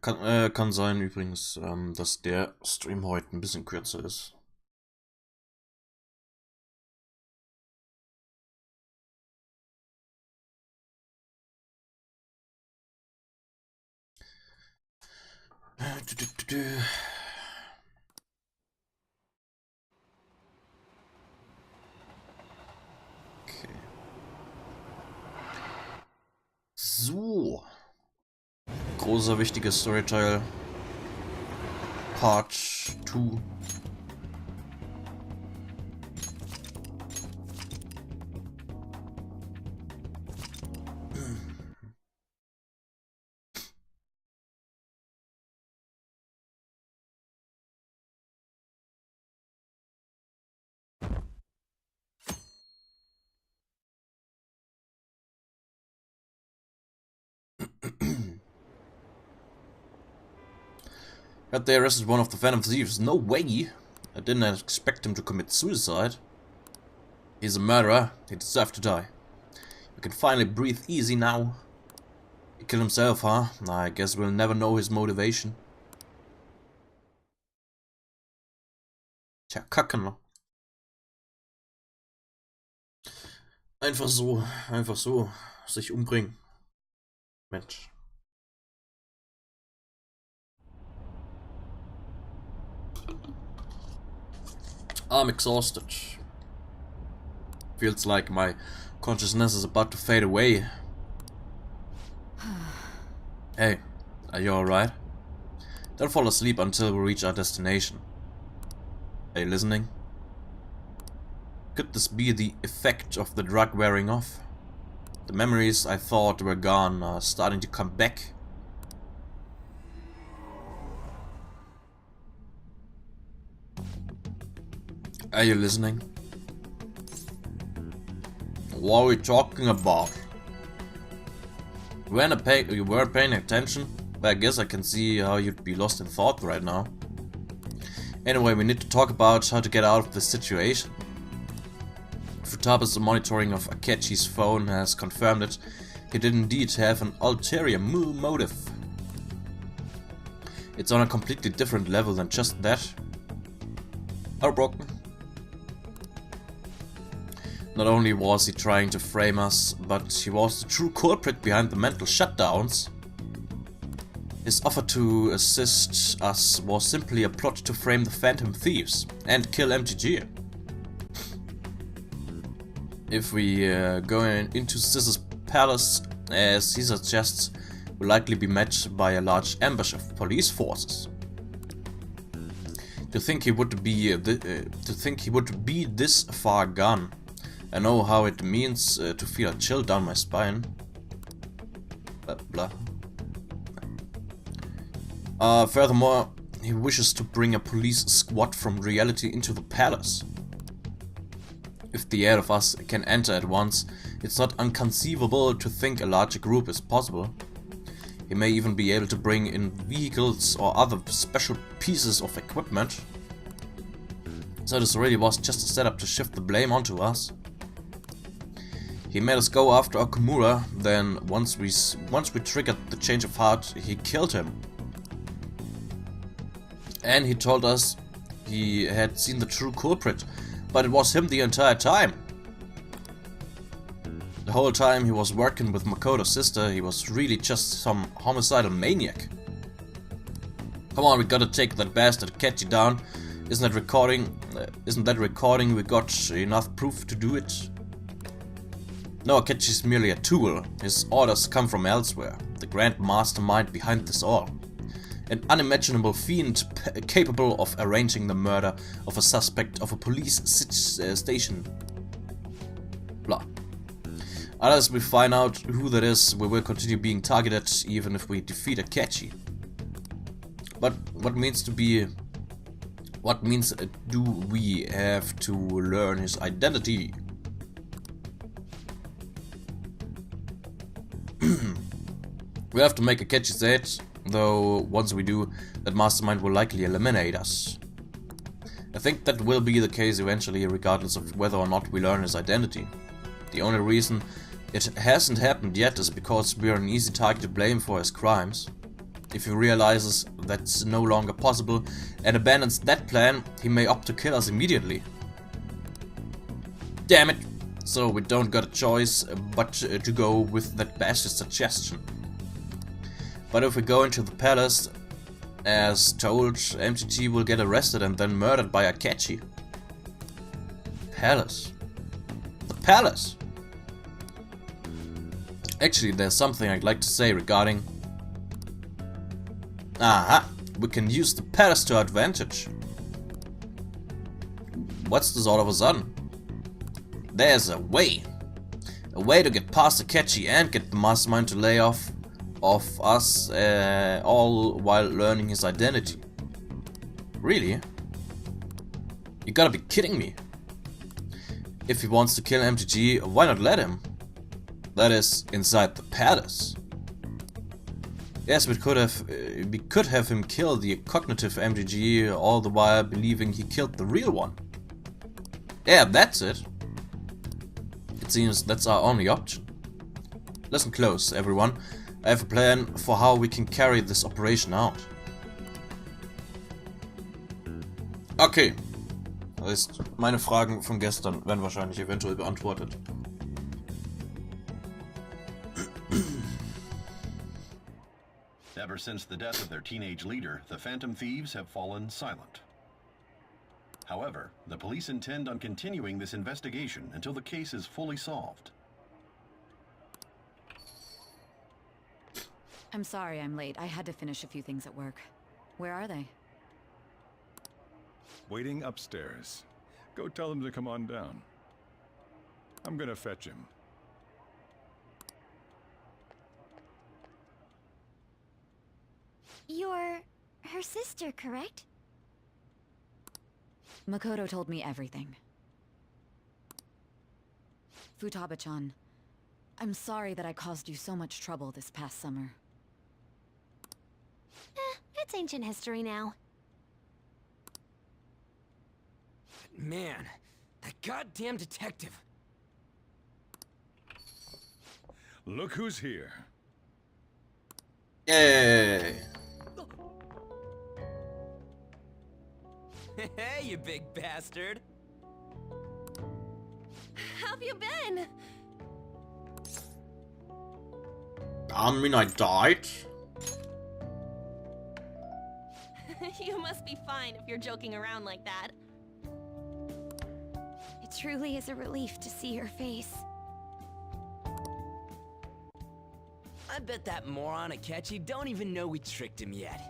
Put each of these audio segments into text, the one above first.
Kann sein übrigens, dass der Stream heute ein bisschen kürzer ist. Okay. So. Großer, wichtiger Storyteil. Part 2. Had they arrested one of the Phantom Thieves? No way! I didn't expect him to commit suicide. He's a murderer. He deserved to die. You can finally breathe easy now. He killed himself, huh? I guess we'll never know his motivation. Tja, Kacken, ne? Einfach so sich umbringen. Mensch. I'm exhausted. Feels like my consciousness is about to fade away. Hey, are you alright? Don't fall asleep until we reach our destination. Are you listening? Could this be the effect of the drug wearing off? The memories I thought were gone are starting to come back. Are you listening? What are we talking about? You weren't paying attention? But I guess I can see how you'd be lost in thought right now. Anyway, we need to talk about how to get out of this situation. Futaba's monitoring of Akechi's phone has confirmed that he did indeed have an ulterior motive. It's on a completely different level than just that. Heartbroken. Not only was he trying to frame us, but he was the true culprit behind the mental shutdowns. His offer to assist us was simply a plot to frame the Phantom Thieves and kill MTG. If we go into Sis's palace, as he suggests, we'll likely be met by a large ambush of police forces. To think he would be this far gone. I know how it means to feel a chill down my spine. Blah, blah. Furthermore, he wishes to bring a police squad from reality into the palace. If the 8 of us can enter at once, it's not inconceivable to think a larger group is possible. He may even be able to bring in vehicles or other special pieces of equipment. So this really was just a setup to shift the blame onto us. He made us go after Okumura, then once we triggered the change of heart, he killed him. And he told us he had seen the true culprit, but it was him the entire time. The whole time he was working with Makoto's sister, he was really just some homicidal maniac. Come on, we gotta take that bastard Akechi down. Isn't that recording we got enough proof to do it? No, Akechi's merely a tool. His orders come from elsewhere. The grand mastermind behind this all. An unimaginable fiend capable of arranging the murder of a suspect of a police station. Blah. Unless we find out who that is, we will continue being targeted even if we defeat Akechi. But what means do we have to learn his identity? We have to make Akechi's head, though once we do, that mastermind will likely eliminate us. I think that will be the case eventually, regardless of whether or not we learn his identity. The only reason it hasn't happened yet is because we are an easy target to blame for his crimes. If he realizes that's no longer possible and abandons that plan, he may opt to kill us immediately. Damn it! So we don't got a choice but to go with that bastard suggestion. But if we go into the palace, as told, MTG will get arrested and then murdered by Akechi. Palace. The palace! Actually, there's something I'd like to say regarding... Aha! We can use the palace to our advantage. What's this all of a sudden? There's a way. A way to get past Akechi and get the mastermind to lay off us, all while learning his identity. Really? You gotta be kidding me. If he wants to kill MTG, why not let him? That is, inside the palace. Yes, we could have him kill the cognitive MTG, all the while believing he killed the real one. Yeah, that's it. It seems that's our only option. Listen close, everyone. I have a plan for how we can carry this operation out. Okay. Das heißt, meine Fragen von gestern werden wahrscheinlich eventuell beantwortet. Ever since the death of their teenage leader, the Phantom Thieves have fallen silent. However, the police intend on continuing this investigation until the case is fully solved. I'm sorry I'm late. I had to finish a few things at work. Where are they? Waiting upstairs. Go tell them to come on down. I'm gonna fetch him. You're her sister, correct? Makoto told me everything. Futaba-chan, I'm sorry that I caused you so much trouble this past summer. It's ancient history now. Man, that goddamn detective. Look who's here. Yay! Hey, you big bastard. How have you been? I mean, I died? You must be fine if you're joking around like that. It truly is a relief to see your face. I bet that moron Akechi don't even know we tricked him yet.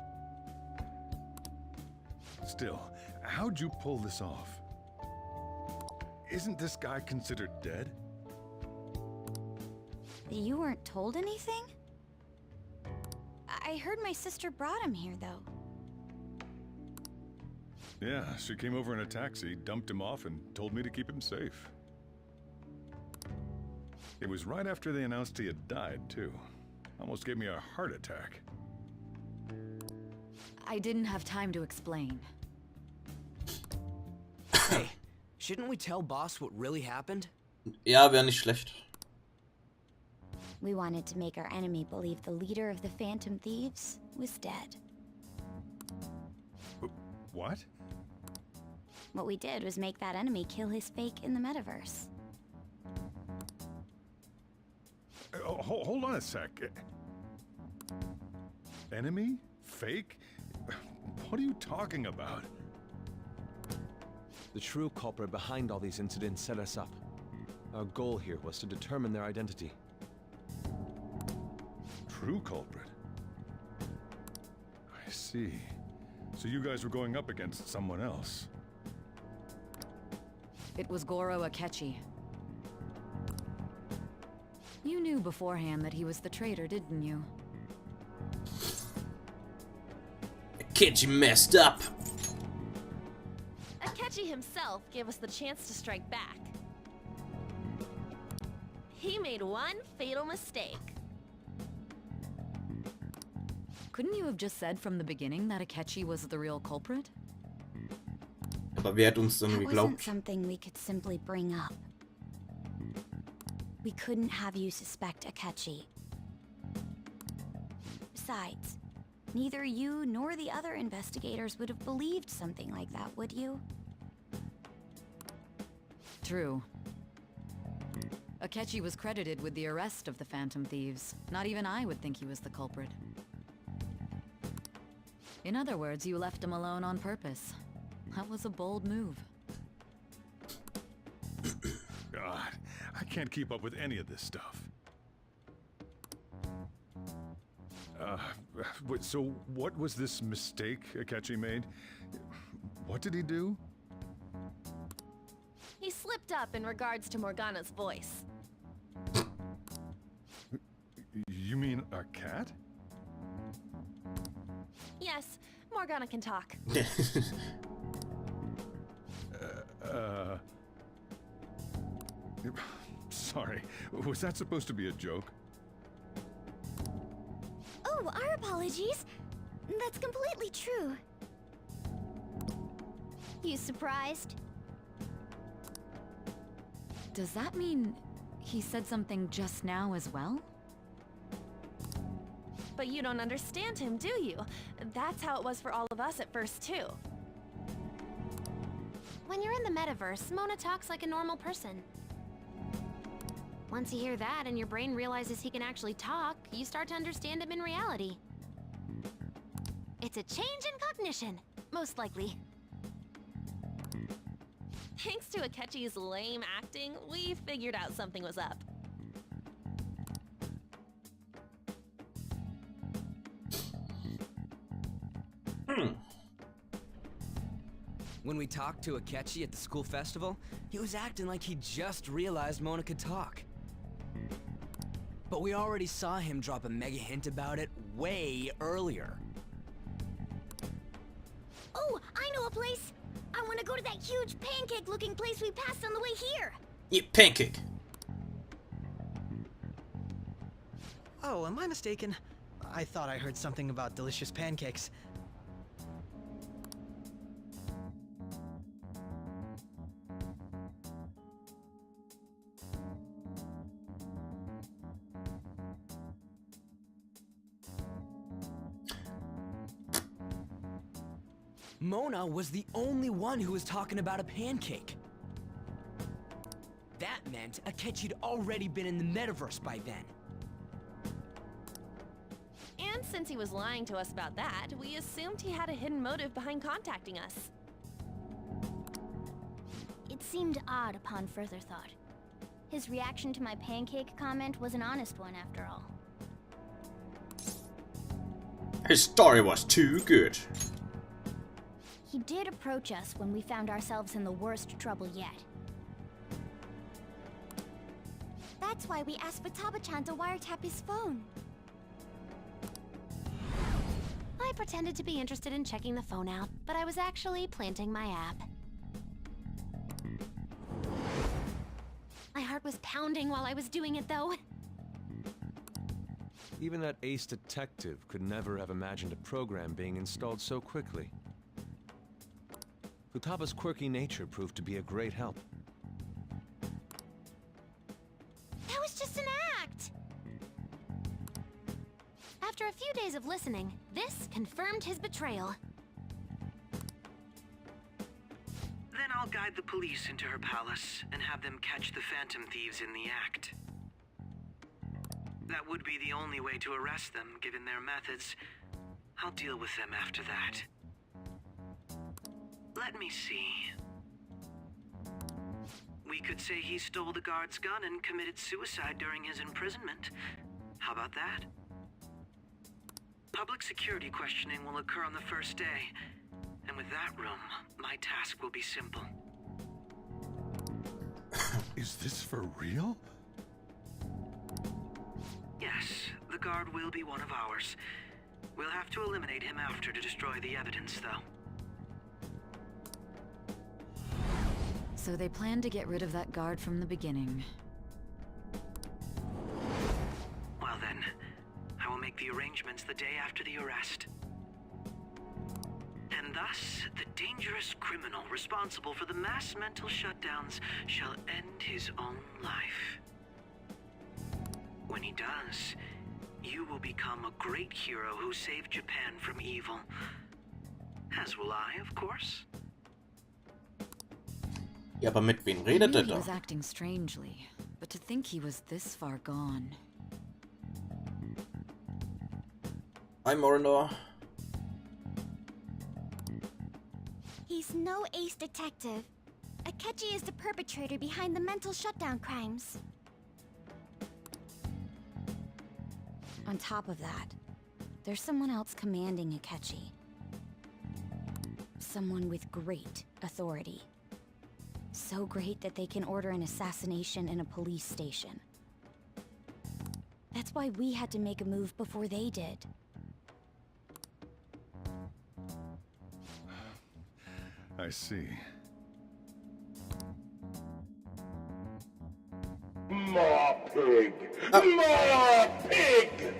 Still, how'd you pull this off? Isn't this guy considered dead? You weren't told anything? I heard my sister brought him here, though. Yeah, she came over in a taxi, dumped him off, and told me to keep him safe. It was right after they announced he had died, too. Almost gave me a heart attack. I didn't have time to explain. Hey, shouldn't we tell boss what really happened? Ja, wäre nicht schlecht. We wanted to make our enemy believe the leader of the Phantom Thieves was dead. What? What we did was make that enemy kill his fake in the metaverse. Hold on a sec. Enemy? Fake? What are you talking about? The true culprit behind all these incidents set us up. Our goal here was to determine their identity. True culprit? I see. So you guys were going up against someone else. It was Goro Akechi. You knew beforehand that he was the traitor, didn't you? Akechi messed up. Akechi himself gave us the chance to strike back. He made one fatal mistake. Couldn't you have just said from the beginning that Akechi was the real culprit? Aber wer hat uns denn That wasn't geglaubt? something we could simply bring up. We couldn't have you suspect Akechi. Besides, Neither you nor the other investigators would have believed something like that, would you? True. Akechi was credited with the arrest of the Phantom Thieves. Not even I would think he was the culprit. In other words, you left him alone on purpose. That was a bold move. God, I can't keep up with any of this stuff. So what was this mistake Akechi made? What did he do? He slipped up in regards to Morgana's voice. You mean a cat? Yes, Morgana can talk. Sorry, was that supposed to be a joke? Oh, our apologies. That's completely true. You surprised? Does that mean he said something just now as well? But you don't understand him, do you? That's how it was for all of us at first, too. When you're in the metaverse, Mona talks like a normal person. Once you hear that and your brain realizes he can actually talk, you start to understand him in reality. It's a change in cognition, most likely. Thanks to Akechi's lame acting, we figured out something was up. When we talked to Akechi at the school festival, he was acting like he just realized Mona could talk. But we already saw him drop a mega hint about it way earlier. Oh, I know a place! I want to go to that huge pancake-looking place we passed on the way here! Eat pancake. Oh, am I mistaken? I thought I heard something about delicious pancakes. Mona was the only one who was talking about a pancake. That meant Akechi'd already been in the metaverse by then. And since he was lying to us about that, we assumed he had a hidden motive behind contacting us. It seemed odd upon further thought. His reaction to my pancake comment was an honest one, after all. His story was too good. He did approach us when we found ourselves in the worst trouble yet. That's why we asked Futaba-chan to wiretap his phone. I pretended to be interested in checking the phone out, but I was actually planting my app. My heart was pounding while I was doing it, though. Even that ace detective could never have imagined a program being installed so quickly. Futaba's quirky nature proved to be a great help. That was just an act! After a few days of listening, this confirmed his betrayal. Then I'll guide the police into her palace and have them catch the Phantom Thieves in the act. That would be the only way to arrest them, given their methods. I'll deal with them after that. Let me see. We could say he stole the guard's gun and committed suicide during his imprisonment. How about that? Public security questioning will occur on the first day. And with that room, my task will be simple. Is this for real? Yes, the guard will be one of ours. We'll have to eliminate him after to destroy the evidence, though. So they planned to get rid of that guard from the beginning. Well then, I will make the arrangements the day after the arrest. And thus, the dangerous criminal responsible for the mass mental shutdowns shall end his own life. When he does, you will become a great hero who saved Japan from evil. As will I, of course. Ja, aber mit wem I redet knew er he da? was acting strangely, but to think he was this far gone. Hi, Morinor. He's no ace detective. Akechi is the perpetrator behind the mental shutdown crimes. On top of that, there's someone else commanding Akechi. Someone with great authority. So great that they can order an assassination in a police station. That's why we had to make a move before they did. I see. More pig! More pig!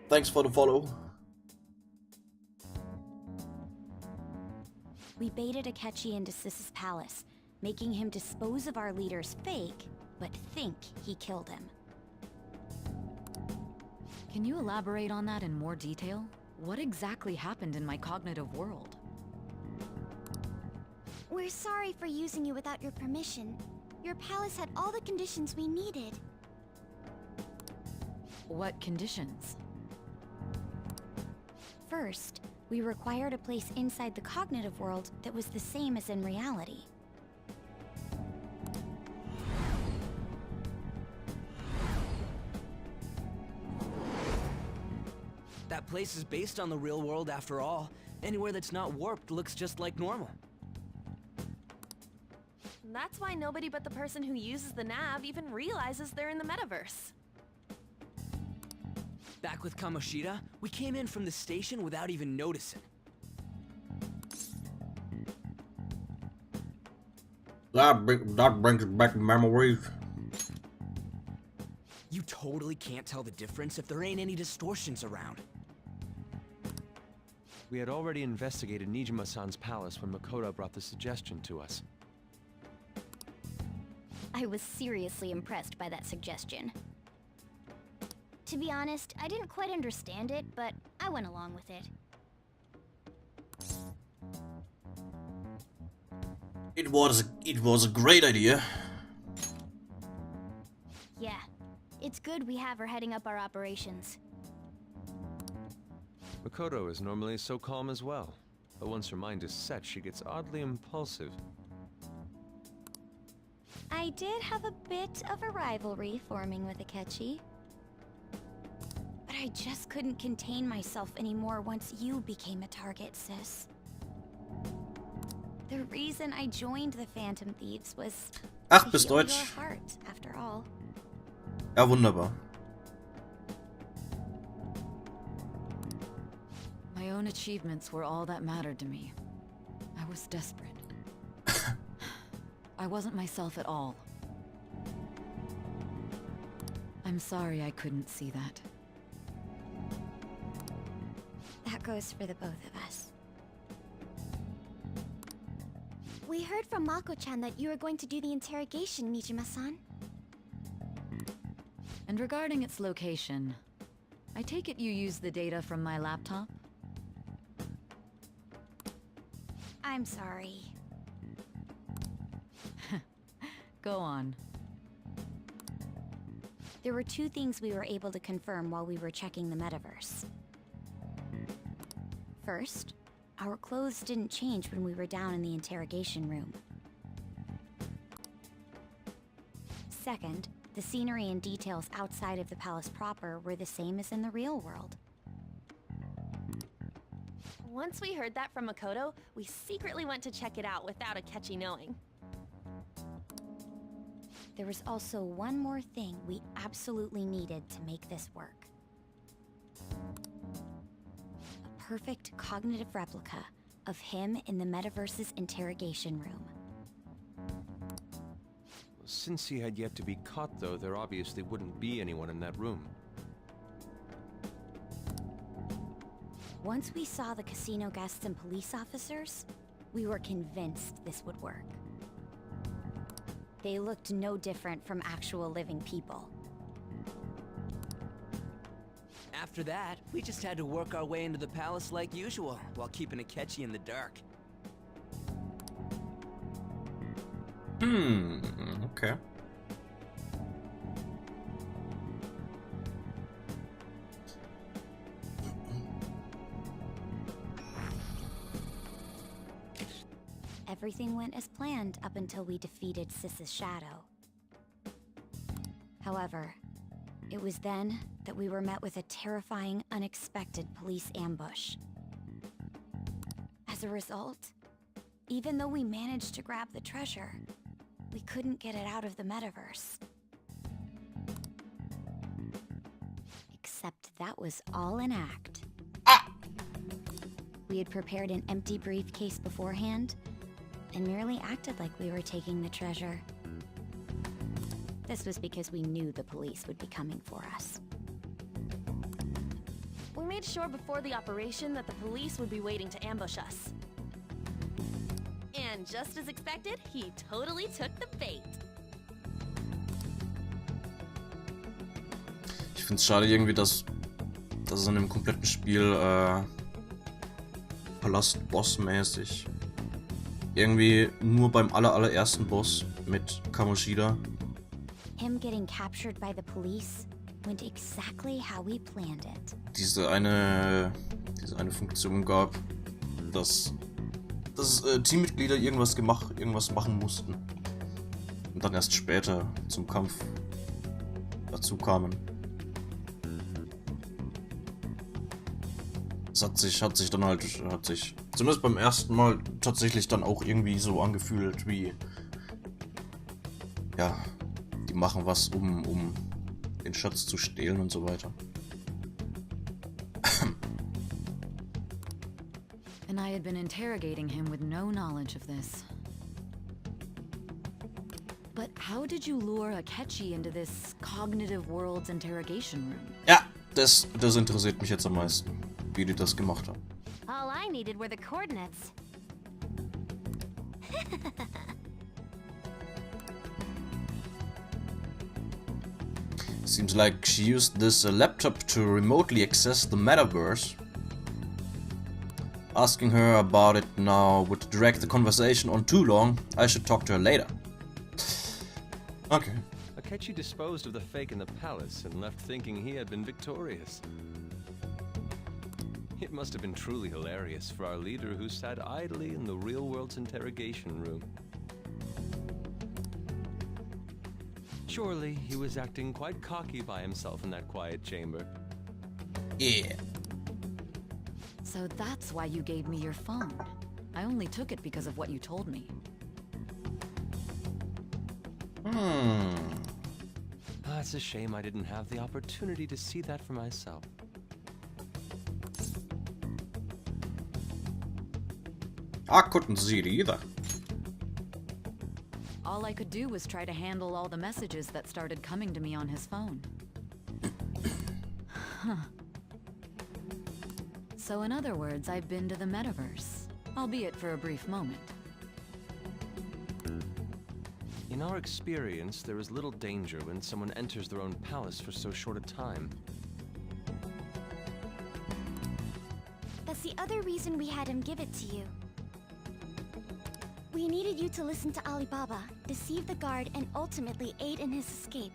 Thanks for the follow. We baited Akechi into Sis's palace, making him dispose of our leader's fake, but think he killed him. Can you elaborate on that in more detail? What exactly happened in my cognitive world? We're sorry for using you without your permission. Your palace had all the conditions we needed. What conditions? First, we required a place inside the cognitive world that was the same as in reality. That place is based on the real world after all. Anywhere that's not warped looks just like normal. That's why nobody but the person who uses the nav even realizes they're in the metaverse. Back with Kamoshida, we came in from the station without even noticing. That brings back memories. You totally can't tell the difference if there ain't any distortions around. We had already investigated Nijima-san's palace when Makoto brought the suggestion to us. I was seriously impressed by that suggestion. To be honest, I didn't quite understand it, but I went along with it. It was a great idea. Yeah, it's good we have her heading up our operations. Makoto is normally so calm as well, but once her mind is set, she gets oddly impulsive. I did have a bit of a rivalry forming with Akechi. But I just couldn't contain myself anymore once you became a target, sis. The reason I joined the Phantom Thieves was Ach, to bist heal Deutsch. your heart, after all. Ja, wunderbar. My own achievements were all that mattered to me. I was desperate. I wasn't myself at all. I'm sorry I couldn't see that. That goes for the both of us. We heard from Mako-chan that you were going to do the interrogation, Nijima-san. And regarding its location, I take it you used the data from my laptop? I'm sorry. Go on. There were two things we were able to confirm while we were checking the metaverse. First, our clothes didn't change when we were down in the interrogation room. Second, the scenery and details outside of the palace proper were the same as in the real world. Once we heard that from Makoto, we secretly went to check it out without Akechi knowing. There was also one more thing we absolutely needed to make this work. A perfect cognitive replica of him in the metaverse's interrogation room. Since he had yet to be caught, though, there obviously wouldn't be anyone in that room. Once we saw the casino guests and police officers, we were convinced this would work. They looked no different from actual living people. After that, we just had to work our way into the palace like usual, while keeping Akechi in the dark. Okay. Everything went as planned up until we defeated Sis's shadow. However, it was then that we were met with a terrifying, unexpected police ambush. As a result, even though we managed to grab the treasure, we couldn't get it out of the metaverse. Except that was all an act. We had prepared an empty briefcase beforehand, and merely acted like we were taking the treasure. This was because we knew the police would be coming for us. We made sure before the operation that the police would be waiting to ambush us. And just as expected, he totally took the bait. Ich find's schade irgendwie, dass es in dem kompletten Spiel Palast-Boss-mäßig irgendwie nur beim allerersten Boss mit Kamoshida. Him getting captured by the police went exactly how we planned it. Diese eine Funktion gab, dass Teammitglieder irgendwas machen mussten und dann erst später zum Kampf dazu kamen. Es hat sich zumindest beim ersten Mal tatsächlich dann auch irgendwie so angefühlt wie, ja, die machen was, um den Schatz zu stehlen und so weiter. And I had been interrogating him with no knowledge of this. But how did you lure Akechi into this cognitive world's interrogation room? Ja, das interessiert mich jetzt am meisten, wie die das gemacht haben. All I needed were the coordinates. Seems like she used this laptop to remotely access the metaverse. Asking her about it now would drag the conversation on too long. I should talk to her later. Okay. Akechi disposed of the fake in the palace and left thinking he had been victorious. It must have been truly hilarious for our leader who sat idly in the real world's interrogation room. Surely he was acting quite cocky by himself in that quiet chamber. Yeah. So that's why you gave me your phone. I only took it because of what you told me. It's a shame I didn't have the opportunity to see that for myself. I couldn't see it either. All I could do was try to handle all the messages that started coming to me on his phone. Huh. So in other words, I've been to the metaverse, albeit for a brief moment. In our experience, there is little danger when someone enters their own palace for so short a time. That's the other reason we had him give it to you. We needed you to listen to Alibaba, deceive the guard, and ultimately aid in his escape.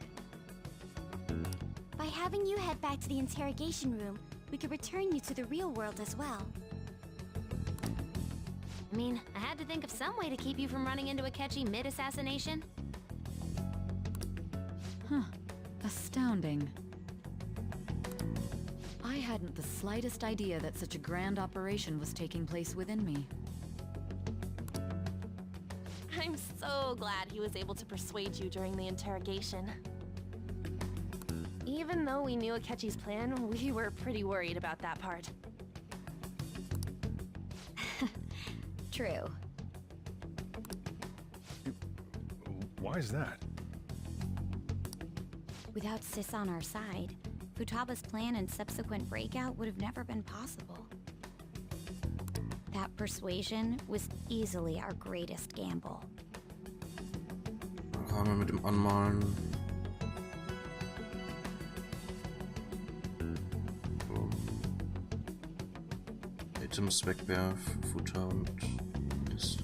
By having you head back to the interrogation room, we could return you to the real world as well. I mean, I had to think of some way to keep you from running into Akechi mid-assassination. Huh. Astounding. I hadn't the slightest idea that such a grand operation was taking place within me. I'm so glad he was able to persuade you during the interrogation. Even though we knew Akechi's plan, we were pretty worried about that part. True. Why is that? Without Sis on our side, Futaba's plan and subsequent breakout would have never been possible. That persuasion was easily our greatest gamble. Rahmen mit dem Anmalen. Items wegwerfen, Futter und Liste.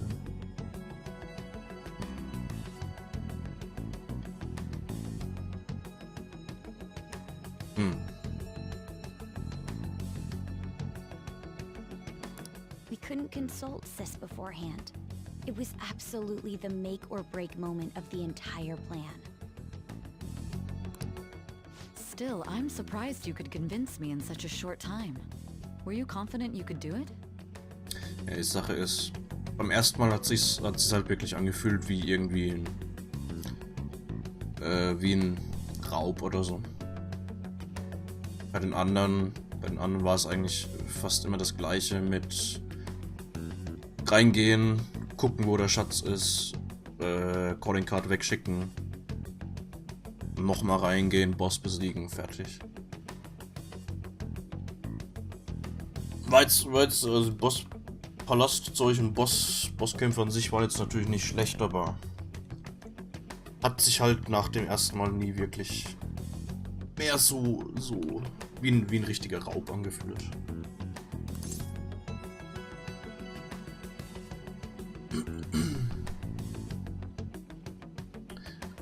We couldn't consult Sis beforehand. It was absolutely the make or break moment of the entire plan. Still, I'm surprised you could convince me in such a short time. Were you confident you could do it? Ja, die Sache ist, beim ersten Mal hat sich's halt wirklich angefühlt wie irgendwie ein Raub oder so. Bei den anderen war es eigentlich fast immer das Gleiche mit reingehen, gucken, wo der Schatz ist, Calling Card wegschicken, nochmal reingehen, Boss besiegen, fertig. War jetzt also Palastzeug und Bosskämpfe an sich war jetzt natürlich nicht schlecht, aber hat sich halt nach dem ersten Mal nie wirklich mehr so wie ein richtiger Raub angefühlt.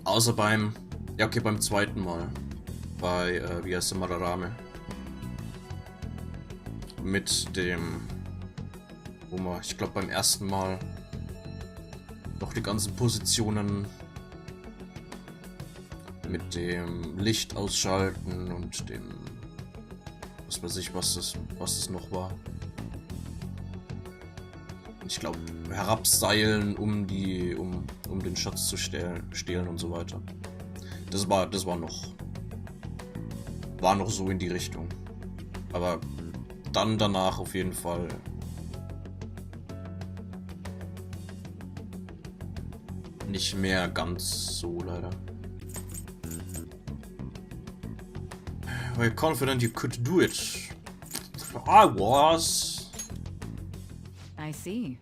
Außer beim zweiten Mal. Bei, wie heißt der, Mararame. Mit dem, wo man, ich glaube beim ersten Mal noch die ganzen Positionen mit dem Licht ausschalten und dem, was weiß ich, was das noch war. Ich glaube, herabseilen, um den Schatz zu stehlen und so weiter. Das war noch so in die Richtung. Aber dann danach auf jeden Fall nicht mehr ganz so, leider. Were you confident you could do it? I was. I see.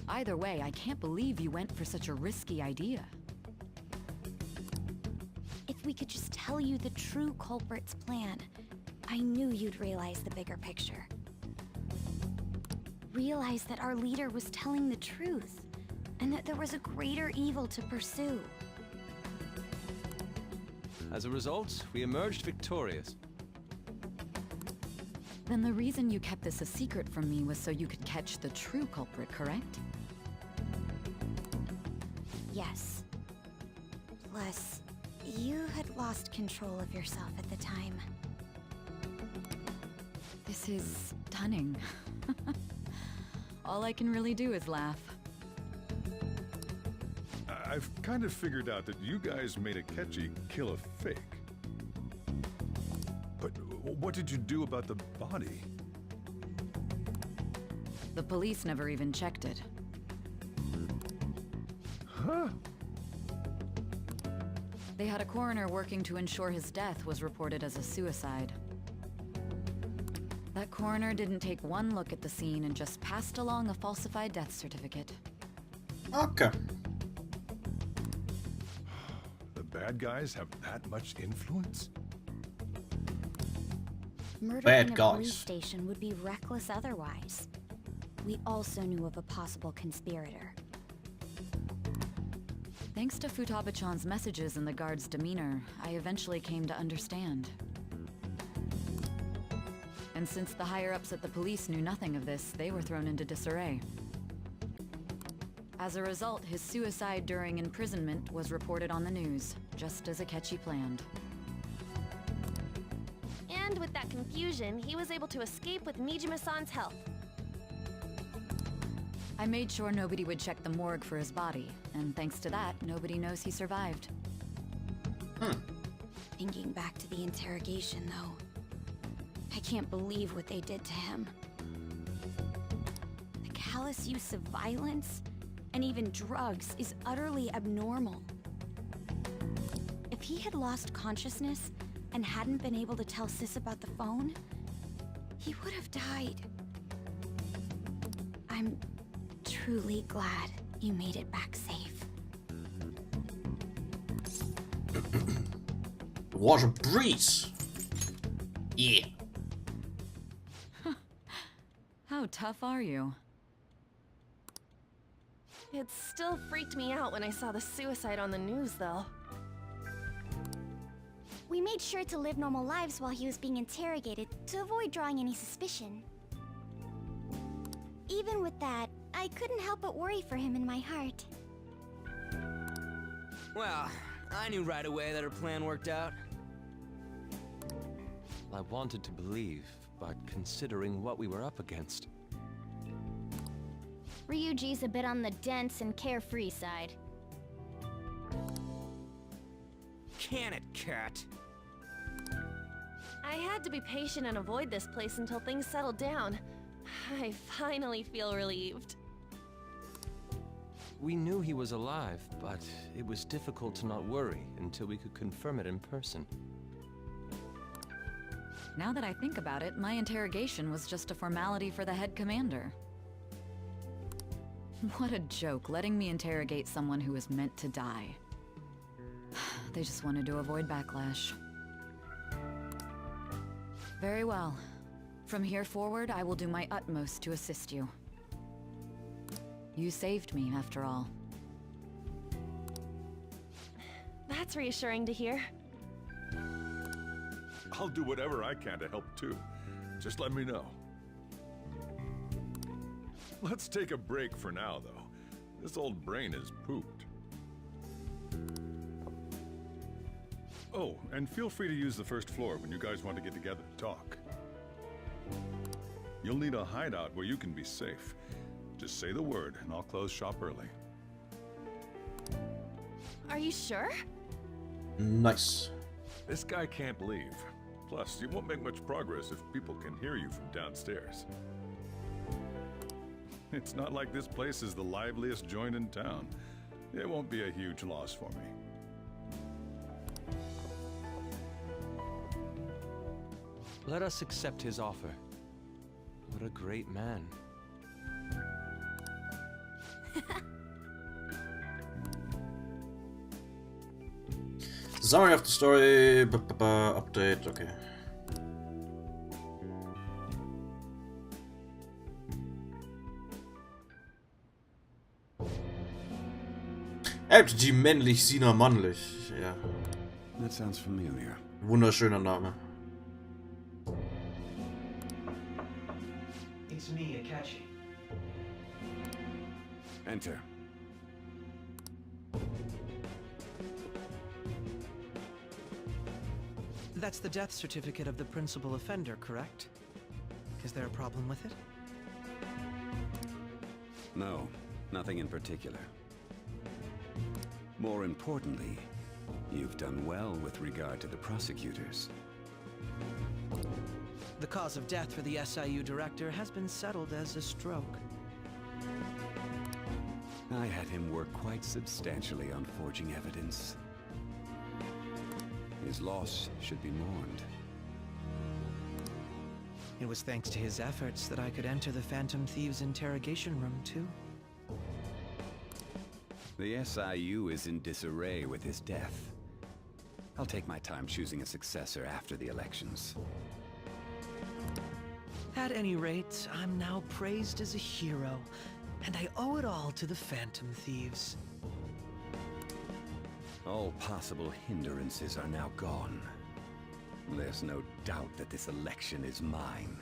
Either way, I can't believe you went for such a risky idea. If we could just tell you the true culprit's plan, I knew you'd realize the bigger picture. Realize that our leader was telling the truth, and that there was a greater evil to pursue. As a result, we emerged victorious. Then the reason you kept this a secret from me was so you could catch the true culprit, correct? Yes. Plus, you had lost control of yourself at the time. This is stunning. All I can really do is laugh. I've kind of figured out that you guys made Akechi kill a fake. But what did you do about the body? The police never even checked it. Huh? They had a coroner working to ensure his death was reported as a suicide. That coroner didn't take one look at the scene and just passed along a falsified death certificate. Okay. The bad guys have that much influence? Murder Bad in a guys. police station would be reckless otherwise. We also knew of a possible conspirator. Thanks to Futaba-chan's messages and the guard's demeanor, I eventually came to understand. And since the higher-ups at the police knew nothing of this, they were thrown into disarray. As a result, his suicide during imprisonment was reported on the news, just as Akechi planned. And with that confusion, he was able to escape with Mijima-san's help. I made sure nobody would check the morgue for his body, and thanks to that, nobody knows he survived. Thinking back to the interrogation, though, I can't believe what they did to him. The callous use of violence and even drugs is utterly abnormal. If he had lost consciousness and hadn't been able to tell Sis about the phone, he would have died. I'm truly glad you made it back safe. What a breeze! Yeah. How tough are you? It still freaked me out when I saw the suicide on the news, though. We made sure to live normal lives while he was being interrogated to avoid drawing any suspicion. Even with that, I couldn't help but worry for him in my heart. Well, I knew right away that her plan worked out. I wanted to believe, but considering what we were up against... Ryuji's a bit on the dense and carefree side. Can it, cat? I had to be patient and avoid this place until things settled down. I finally feel relieved. We knew he was alive, but it was difficult to not worry until we could confirm it in person. Now that I think about it, my interrogation was just a formality for the head commander. What a joke, letting me interrogate someone who was meant to die. They just wanted to avoid backlash. Very well. From here forward, I will do my utmost to assist you. You saved me, after all. That's reassuring to hear. I'll do whatever I can to help too. Just let me know. Let's take a break for now, though. This old brain is pooped. Oh, and feel free to use the first floor when you guys want to get together to talk. You'll need a hideout where you can be safe. Just say the word, and I'll close shop early. Are you sure? Nice. This guy can't leave. Plus, you won't make much progress if people can hear you from downstairs. It's not like this place is the liveliest joint in town. It won't be a huge loss for me. Let us accept his offer. What a great man. Summary of the story, update, okay. RPG männlich, Sina mannlich, ja. That sounds familiar. Wunderschöner Name. It's me, Akachi. Enter. That's the death certificate of the principal offender, correct? Is there a problem with it? No, nothing in particular. More importantly, you've done well with regard to the prosecutors. The cause of death for the SIU director has been settled as a stroke. I had him work quite substantially on forging evidence. His loss should be mourned. It was thanks to his efforts that I could enter the Phantom Thieves' interrogation room, too. The SIU is in disarray with his death. I'll take my time choosing a successor after the elections. At any rate, I'm now praised as a hero, and I owe it all to the Phantom Thieves. All possible hindrances are now gone. There's no doubt that this election is mine.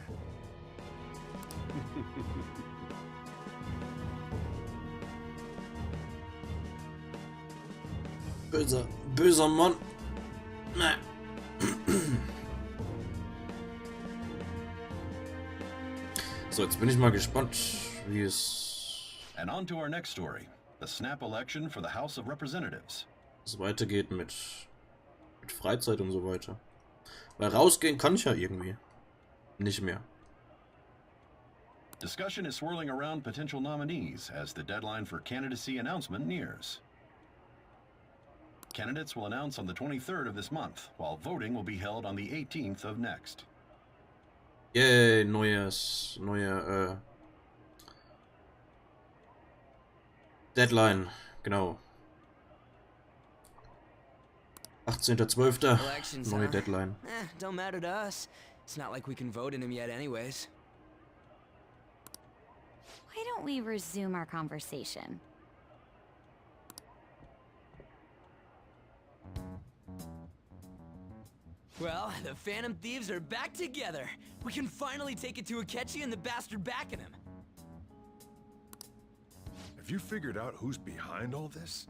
Böser Mann. Nee. So, jetzt bin ich mal gespannt, wie es... And on to our next story. The snap election for the House of Representatives. Es weitergeht mit Freizeit und so weiter. Weil rausgehen kann ich ja irgendwie nicht mehr. Discussion is swirling around potential nominees as the deadline for candidacy announcement nears. Candidates will announce on the 23rd of this month, while voting will be held on the 18th of next. Yay, neue Deadline, genau. 18.12. Neue Deadline. Don't matter to us. It's not like we can vote in him yet anyways. Why don't we resume our conversation? Well, the Phantom Thieves are back together. We can finally take it to Akechi and the bastard backing him. Have you figured out who's behind all this?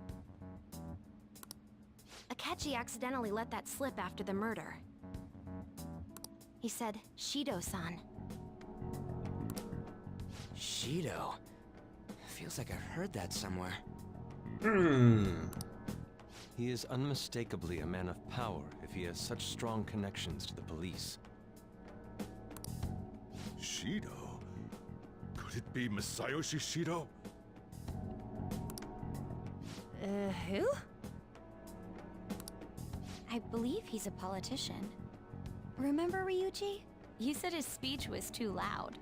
Akechi accidentally let that slip after the murder. He said, Shido-san. Shido? Feels like I've heard that somewhere. He is unmistakably a man of power if he has such strong connections to the police. Shido? Could it be Masayoshi Shido? Who? I believe he's a politician. Remember, Ryuji? You said his speech was too loud.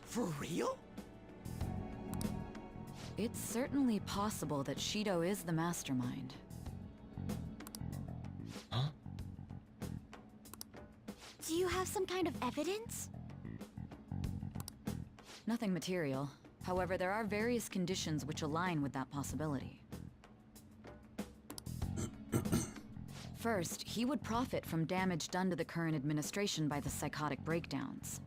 For real? It's certainly possible that Shido is the mastermind. Huh? Do you have some kind of evidence? Nothing material. However, there are various conditions which align with that possibility. First, he would profit from damage done to the current administration by the psychotic breakdowns.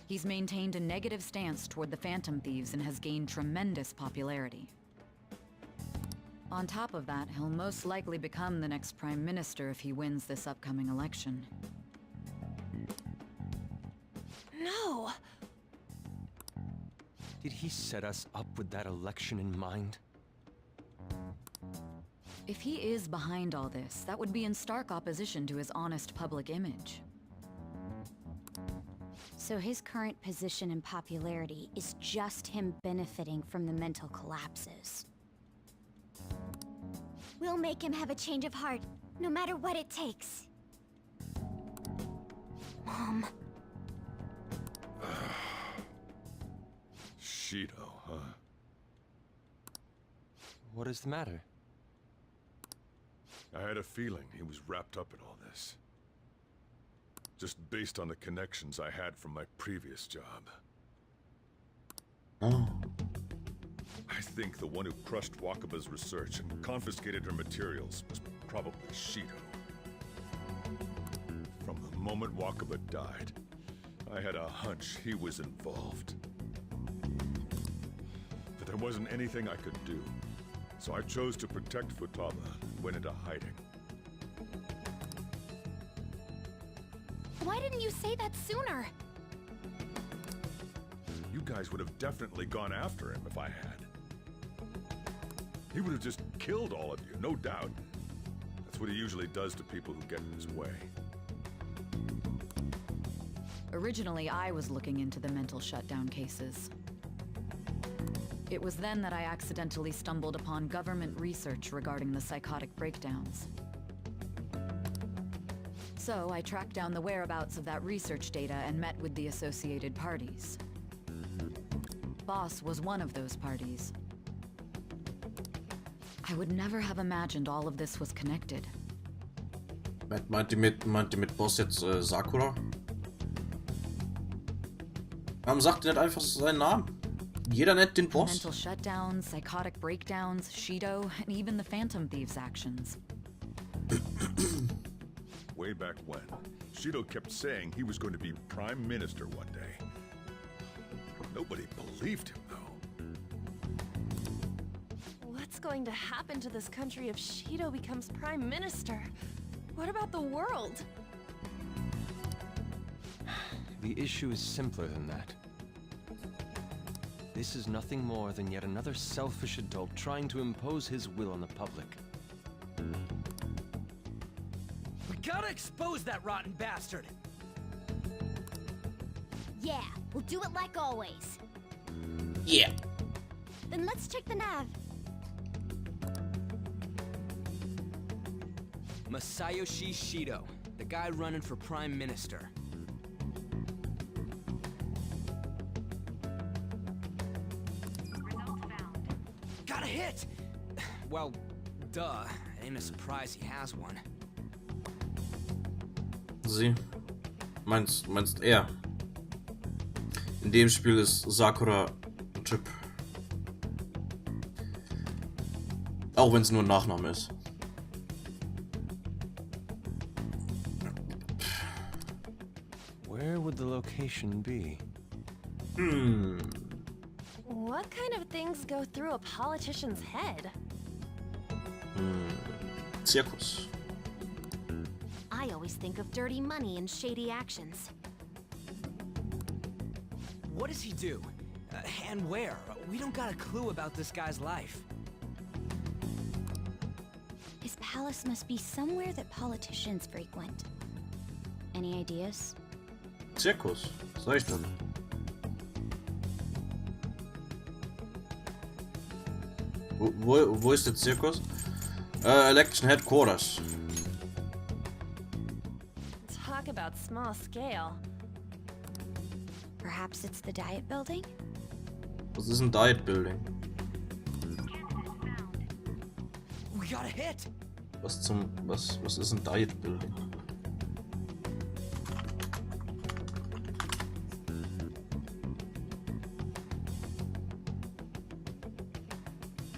He's maintained a negative stance toward the Phantom Thieves and has gained tremendous popularity. On top of that, he'll most likely become the next Prime Minister if he wins this upcoming election. No! Did he set us up with that election in mind? If he is behind all this, that would be in stark opposition to his honest public image. So his current position and popularity is just him benefiting from the mental collapses. We'll make him have a change of heart, no matter what it takes. Mom. Shido, huh? What is the matter? I had a feeling he was wrapped up in all this. Just based on the connections I had from my previous job. Oh. I think the one who crushed Wakaba's research and confiscated her materials was probably Shido. From the moment Wakaba died, I had a hunch he was involved. But there wasn't anything I could do, so I chose to protect Futaba and went into hiding. Why didn't you say that sooner? You guys would have definitely gone after him if I had. He would have just killed all of you, no doubt. That's what he usually does to people who get in his way. Originally, I was looking into the mental shutdown cases. It was then that I accidentally stumbled upon government research regarding the psychotic breakdowns. So I tracked down the whereabouts of that research data and met with the associated parties. Boss was one of those parties. I would never have imagined all of this was connected. Meint ihr mit Boss jetzt Sakura? Warum sagt ihr nicht einfach seinen Namen? Jeder nennt den Boss. Mental shutdowns, psychotic breakdowns, Shido, and even the Phantom Thieves' actions. Way back when, Shido kept saying he was going to be Prime Minister one day. Nobody believed him, though. What's going to happen to this country if Shido becomes Prime Minister? What about the world? The issue is simpler than that. This is nothing more than yet another selfish adult trying to impose his will on the public. We gotta expose that rotten bastard! Yeah, we'll do it like always. Yeah. Then let's check the nav. Masayoshi Shido, the guy running for Prime Minister. Got a hit! Well, duh. Ain't a surprise he has one. Sie. Meinst er? In dem Spiel ist Sakura ein Typ. Auch wenn es nur ein Nachname ist. Where would the location be? What kind of things go through a politician's head? Zirkus. I always think of dirty money and shady actions. What does he do? And where? We don't got a clue about this guy's life. His palace must be somewhere that politicians frequent. Any ideas? Zirkus. Was soll ich denn? Wo ist der Zirkus? Election Headquarters. Talk about small scale. Perhaps it's the Diet Building? Was ist ein Diet Building? We got a hit. Was ist ein Diet Building?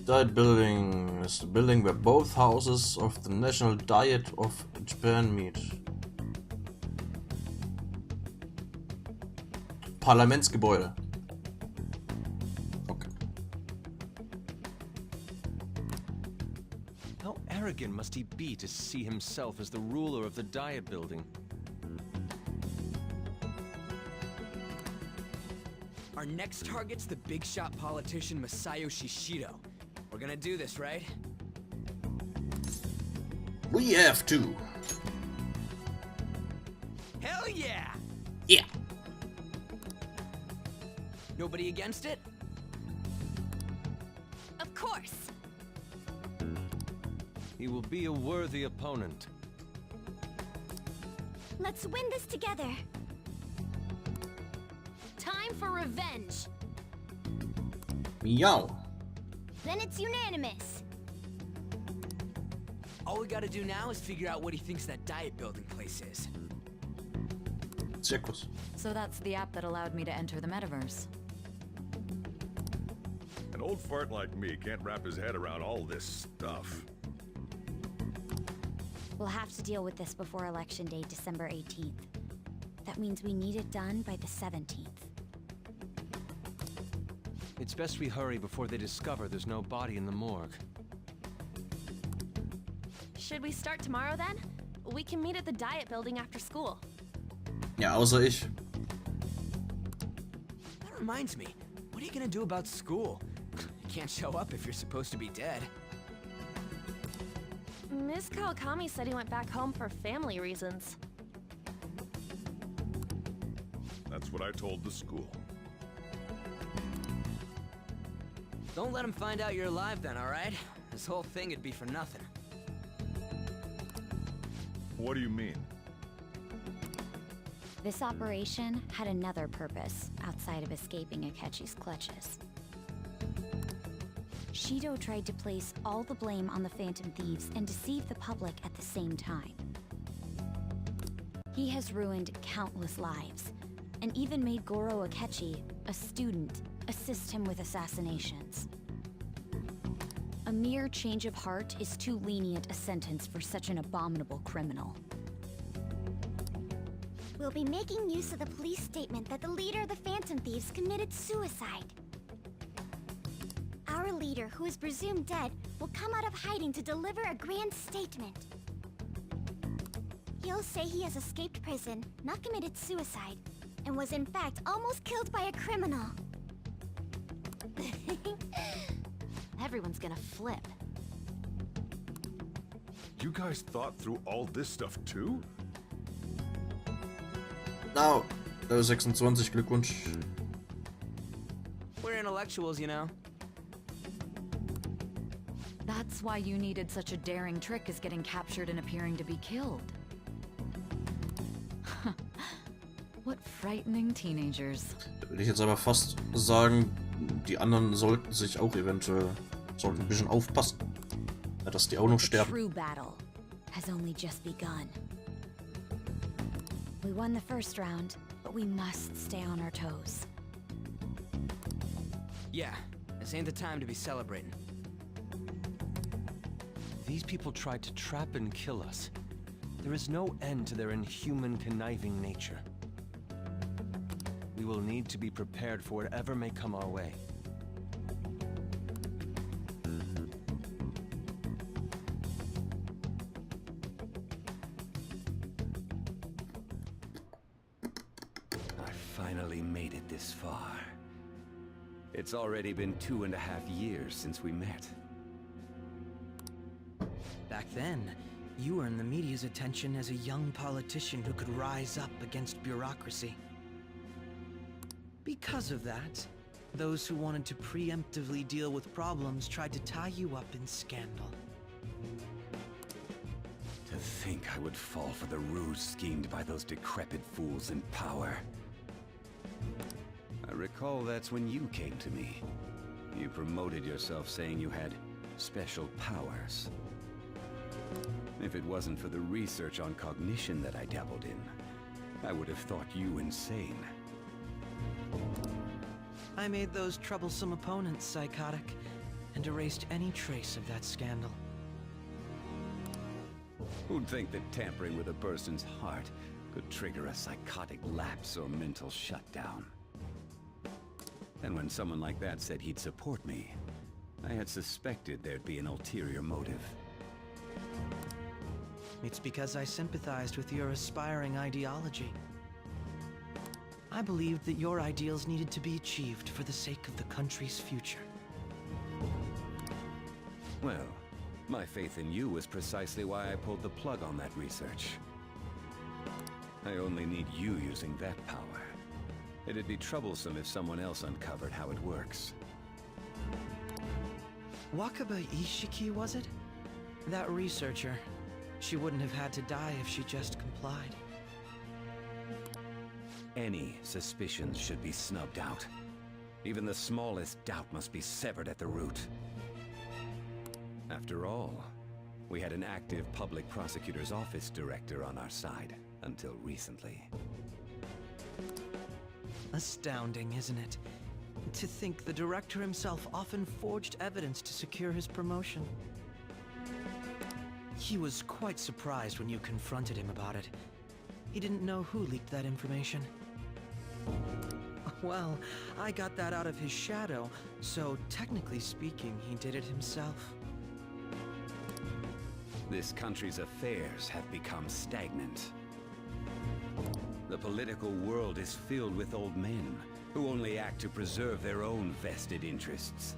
Diet Building is the building where both houses of the National Diet of Japan meet. Parlamentsgebäude. Okay. How arrogant must he be to see himself as the ruler of the Diet Building? Our next target's the big shot politician Masayoshi Shido. We're gonna do this, right? We have to. Hell yeah! Yeah. Nobody against it? Of course. He will be a worthy opponent. Let's win this together. Time for revenge. Meow. Then it's unanimous. All we gotta do now is figure out what he thinks that Diet Building place is. Zirkus. So that's the app that allowed me to enter the metaverse. An old fart like me can't wrap his head around all this stuff. We'll have to deal with this before Election Day, December 18th. That means we need it done by the 17th. It's best we hurry before they discover there's no body in the morgue. Should we start tomorrow then? We can meet at the Diet Building after school. Ja, außer ich. That reminds me, what are you gonna do about school? You can't show up if you're supposed to be dead. Miss Kawakami said he went back home for family reasons. That's what I told the school. Don't let him find out you're alive then, alright? This whole thing would be for nothing. What do you mean? This operation had another purpose outside of escaping Akechi's clutches. Shido tried to place all the blame on the Phantom Thieves and deceive the public at the same time. He has ruined countless lives, and even made Goro Akechi, a student, assist him with assassinations. A mere change of heart is too lenient a sentence for such an abominable criminal. We'll be making use of the police statement that the leader of the Phantom Thieves committed suicide. Our leader, who is presumed dead, will come out of hiding to deliver a grand statement. He'll say he has escaped prison, not committed suicide, and was in fact almost killed by a criminal. Everyone's gonna flip. You guys thought through all this stuff too? Now, 26, Glückwunsch. We're intellectuals, you know. That's why you needed such a daring trick as getting captured and appearing to be killed. What frightening teenagers. Da würde ich jetzt aber fast sagen, die anderen sollten sich auch eventuell ein bisschen aufpassen. Ja, dass die auch noch sterben. The true battle has only just begun. We won the first round, but we must stay on our toes. Yeah, this ain't the time to be celebrating. These people tried to trap and kill us. There is no end to their inhuman, conniving nature. We will need to be prepared for whatever may come our way. I finally made it this far. It's already been 2.5 years since we met. Back then, you earned the media's attention as a young politician who could rise up against bureaucracy. Because of that, those who wanted to preemptively deal with problems tried to tie you up in scandal. To think I would fall for the ruse schemed by those decrepit fools in power. I recall that's when you came to me. You promoted yourself saying you had special powers. If it wasn't for the research on cognition that I dabbled in, I would have thought you insane. I made those troublesome opponents psychotic, and erased any trace of that scandal. Who'd think that tampering with a person's heart could trigger a psychotic lapse or mental shutdown? And when someone like that said he'd support me, I had suspected there'd be an ulterior motive. It's because I sympathized with your aspiring ideology. I believed that your ideals needed to be achieved for the sake of the country's future. Well, my faith in you was precisely why I pulled the plug on that research. I only need you using that power. It'd be troublesome if someone else uncovered how it works. Wakaba Ishiki, was it? That researcher. She wouldn't have had to die if she just complied. Any suspicions should be snubbed out. Even the smallest doubt must be severed at the root. After all, we had an active public prosecutor's office director on our side, until recently. Astounding, isn't it? To think the director himself often forged evidence to secure his promotion. He was quite surprised when you confronted him about it. He didn't know who leaked that information. Well, I got that out of his shadow, so technically speaking, he did it himself. This country's affairs have become stagnant. The political world is filled with old men who only act to preserve their own vested interests.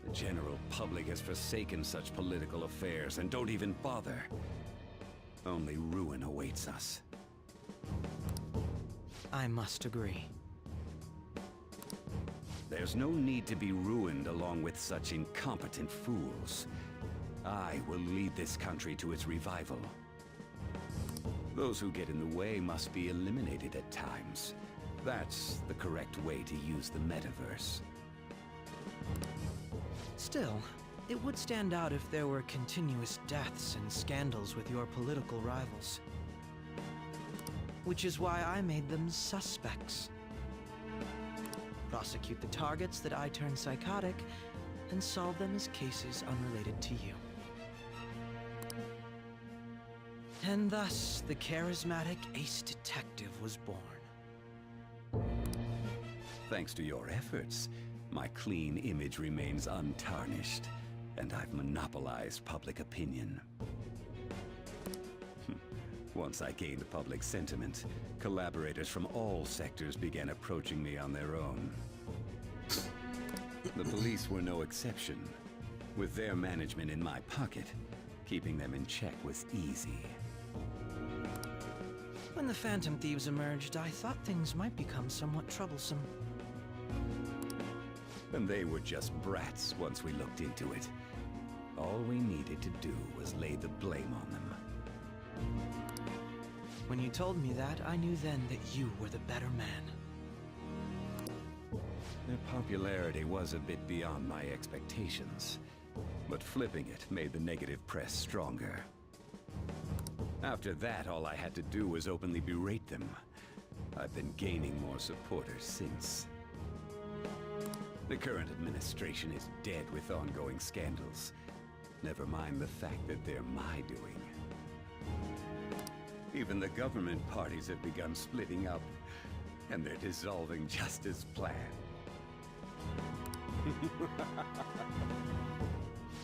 The general public has forsaken such political affairs and don't even bother. Only ruin awaits us. I must agree. There's no need to be ruined along with such incompetent fools. I will lead this country to its revival. Those who get in the way must be eliminated at times. That's the correct way to use the metaverse. Still, it would stand out if there were continuous deaths and scandals with your political rivals. Which is why I made them suspects. Prosecute the targets that I turn psychotic, and solve them as cases unrelated to you. And thus, the charismatic ace detective was born. Thanks to your efforts, my clean image remains untarnished, and I've monopolized public opinion. Once I gained public sentiment, collaborators from all sectors began approaching me on their own. The police were no exception. With their management in my pocket, keeping them in check was easy. When the Phantom Thieves emerged, I thought things might become somewhat troublesome. And they were just brats once we looked into it. All we needed to do was lay the blame on them. When you told me that, I knew then that you were the better man. Their popularity was a bit beyond my expectations, but flipping it made the negative press stronger. After that, all I had to do was openly berate them. I've been gaining more supporters since. The current administration is dead with ongoing scandals. Never mind the fact that they're my doing. Even the government parties have begun splitting up, and they're dissolving just as planned.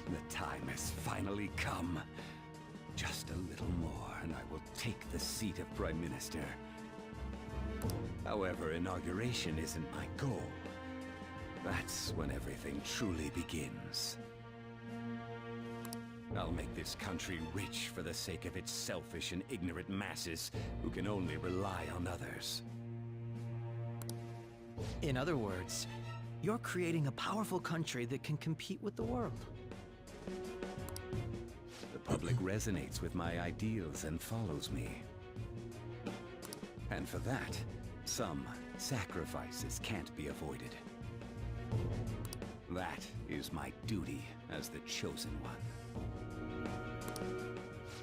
The time has finally come. Just a little more, and I will take the seat of Prime Minister. However, inauguration isn't my goal. That's when everything truly begins. I'll make this country rich for the sake of its selfish and ignorant masses who can only rely on others. In other words, you're creating a powerful country that can compete with the world. The public resonates with my ideals and follows me. And for that, some sacrifices can't be avoided. That is my duty as the chosen one.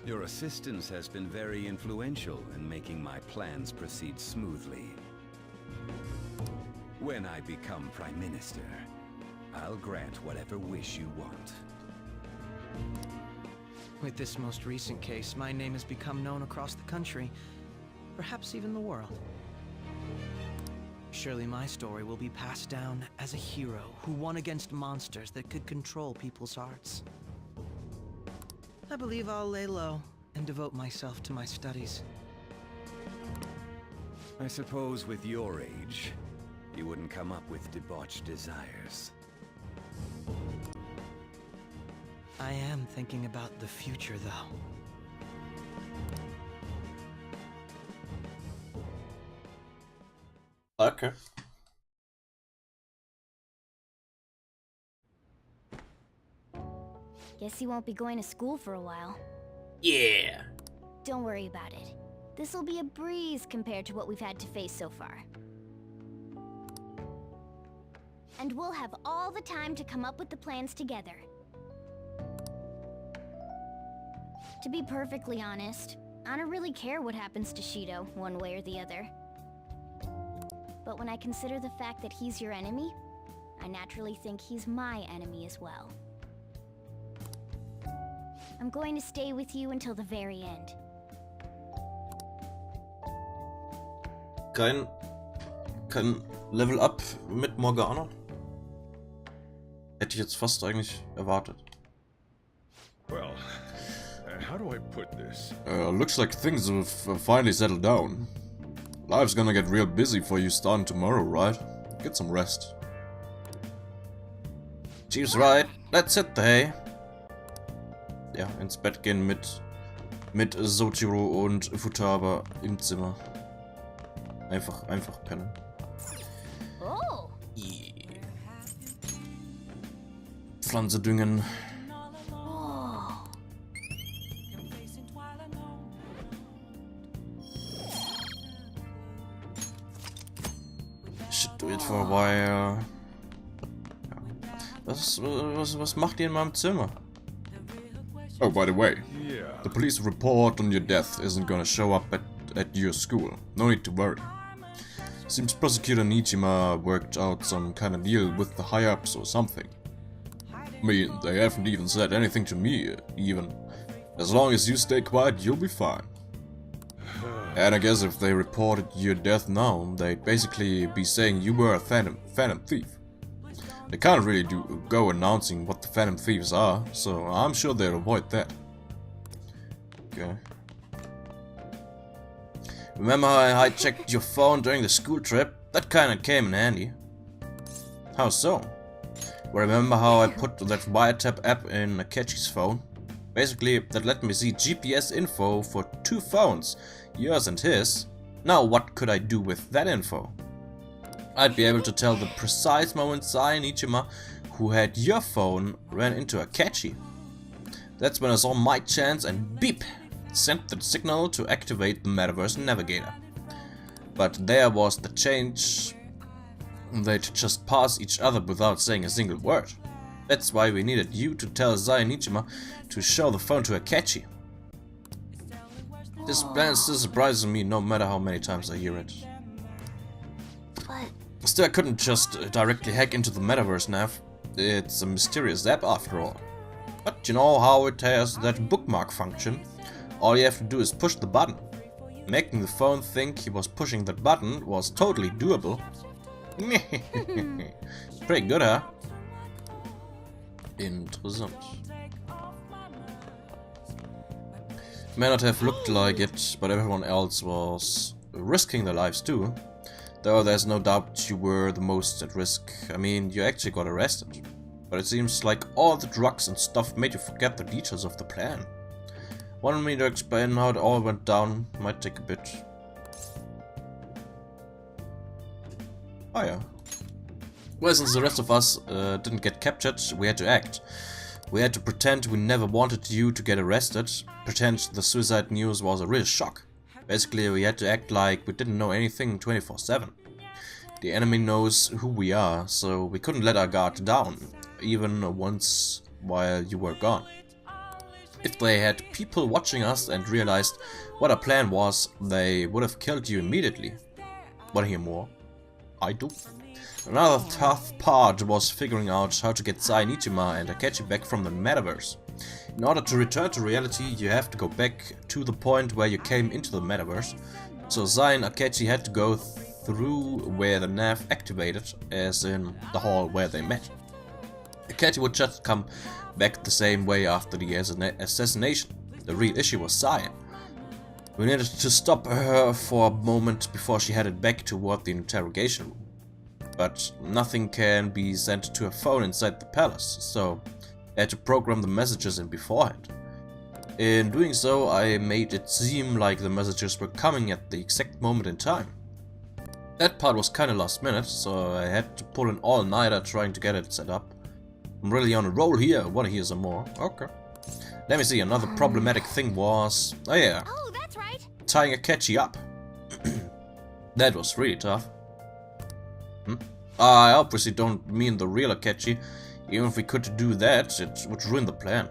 Your assistance has been very influential in making my plans proceed smoothly. When I become Prime Minister, I'll grant whatever wish you want. With this most recent case, my name has become known across the country, perhaps even the world. Surely my story will be passed down as a hero who won against monsters that could control people's hearts. I believe I'll lay low and devote myself to my studies. I suppose with your age, you wouldn't come up with debauched desires. I am thinking about the future, though. Okay. Guess you won't be going to school for a while. Yeah. Don't worry about it. This'll be a breeze compared to what we've had to face so far. And we'll have all the time to come up with the plans together. To be perfectly honest, I don't really care what happens to Shido, one way or the other. But when I consider the fact that he's your enemy, I naturally think he's my enemy as well. I'm going to stay with you until the very end. Kein Level Up mit Morgana? Hätte ich jetzt fast eigentlich erwartet. Well, how do I put this? Looks like things have finally settled down. Life's gonna get real busy for you starting tomorrow, right? Get some rest. Chief's right. Let's hit the hay. Ja, ins Bett gehen mit Soichiro und Futaba im Zimmer. Einfach pennen. Oh. Yeah. Pflanze düngen. Oh. Should do it for a while. Ja. Was macht ihr in meinem Zimmer? Oh, by the way, the police report on your death isn't gonna show up at your school. No need to worry. Seems Prosecutor Nichima worked out some kind of deal with the high-ups or something. I mean, they haven't even said anything to me, even. As long as you stay quiet, you'll be fine. And I guess if they reported your death now, they'd basically be saying you were a phantom thief. They can't really go announcing what the Phantom Thieves are, so I'm sure they'll avoid that. Okay. Remember how I hijacked your phone during the school trip? That kinda came in handy. How so? Well, remember how I put that wiretap app in Akechi's phone? Basically, that let me see GPS info for 2 phones, yours and his. Now what could I do with that info? I'd be able to tell the precise moment Sai Nichima, who had your phone, ran into Akechi. That's when I saw my chance and beep! Sent the signal to activate the Metaverse Navigator. But there was the change. They'd just pass each other without saying a single word. That's why we needed you to tell Sai Nichima to show the phone to Akechi. This plan still surprises me no matter how many times I hear it. But Still, I couldn't just directly hack into the metaverse, Nav. It's a mysterious app after all. But you know how it has that bookmark function? All you have to do is push the button. Making the phone think he was pushing that button was totally doable. Pretty good, huh? Interessant. May not have looked like it, but everyone else was risking their lives too. Though there's no doubt you were the most at risk. I mean, you actually got arrested. But it seems like all the drugs and stuff made you forget the details of the plan. Want me to explain how it all went down? Might take a bit. Oh yeah. Well, since the rest of us didn't get captured, we had to act. We had to pretend we never wanted you to get arrested, pretend the suicide news was a real shock. Basically, we had to act like we didn't know anything 24/7. The enemy knows who we are, so we couldn't let our guard down, even once while you were gone. If they had people watching us and realized what our plan was, they would have killed you immediately. Wanna hear more? I do. Another tough part was figuring out how to get Sai Nichima and Akechi back from the metaverse. In order to return to reality, you have to go back to the point where you came into the metaverse. So Sai and Akechi had to go through where the nav activated, as in the hall where they met. Akechi would just come back the same way after the assassination. The real issue was Sai. We needed to stop her for a moment before she headed back toward the interrogation room. But nothing can be sent to her phone inside the palace, so I had to program the messages in beforehand. In doing so, I made it seem like the messages were coming at the exact moment in time. That part was kinda last minute, so I had to pull an all-nighter trying to get it set up. I'm really on a roll here, wanna hear some more? Okay. Let me see, another problematic thing was... oh yeah. Oh, that's right. Tying Akechi up. That was really tough. I obviously don't mean the real Akechi. Even if we could do that, it would ruin the plan.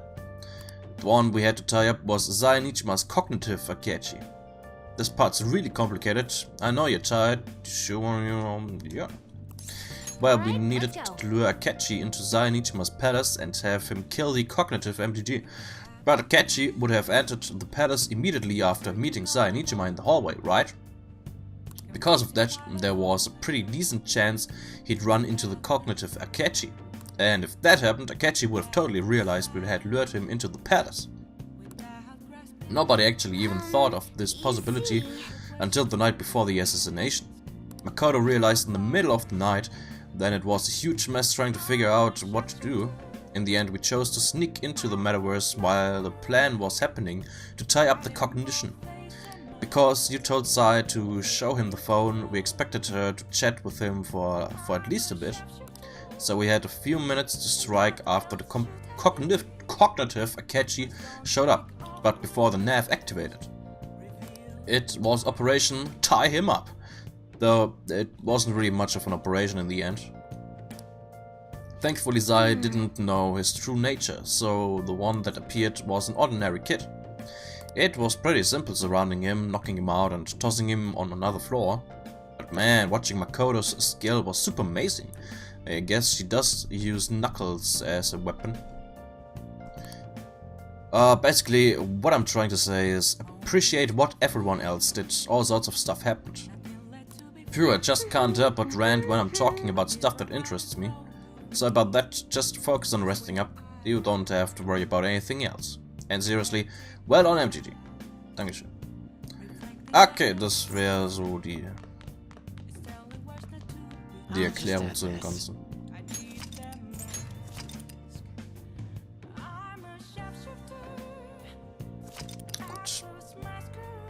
The one we had to tie up was Sai Nichima's cognitive Akechi. This part's really complicated. I know you're tired. Yeah. Well, we needed to lure Akechi into Sai Nichima's palace and have him kill the cognitive MTG. But Akechi would have entered the palace immediately after meeting Sai Nichima in the hallway, right? Because of that, there was a pretty decent chance he'd run into the cognitive Akechi. And if that happened, Akechi would have totally realized we had lured him into the palace. Nobody actually even thought of this possibility until the night before the assassination. Makoto realized in the middle of the night. Then it was a huge mess trying to figure out what to do. In the end, we chose to sneak into the metaverse while the plan was happening to tie up the cognition. Because you told Sai to show him the phone, we expected her to chat with him for at least a bit. So we had a few minutes to strike after the cognitive Akechi showed up, but before the nav activated. It was Operation Tie Him Up, though it wasn't really much of an operation in the end. Thankfully, Sai didn't know his true nature, so the one that appeared was an ordinary kid. It was pretty simple surrounding him, knocking him out and tossing him on another floor. But man, watching Makoto's skill was super amazing. I guess she does use knuckles as a weapon. Basically, what I'm trying to say is appreciate what everyone else did. All sorts of stuff happened. Phew, I just can't help but rant when I'm talking about stuff that interests me. So about that, just focus on resting up. You don't have to worry about anything else. And seriously, well on MTG. Dankeschön. Okay, das wäre so die Erklärung zu dem Ganzen. Gut.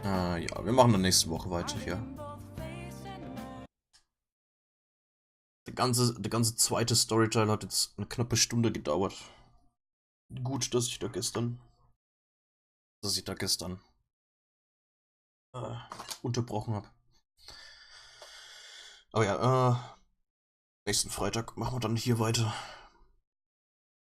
Ja, wir machen dann nächste Woche weiter hier. Der ganze zweite Storyteil hat jetzt eine knappe Stunde gedauert. Gut, dass ich da gestern unterbrochen habe. Aber ja, nächsten Freitag machen wir dann hier weiter.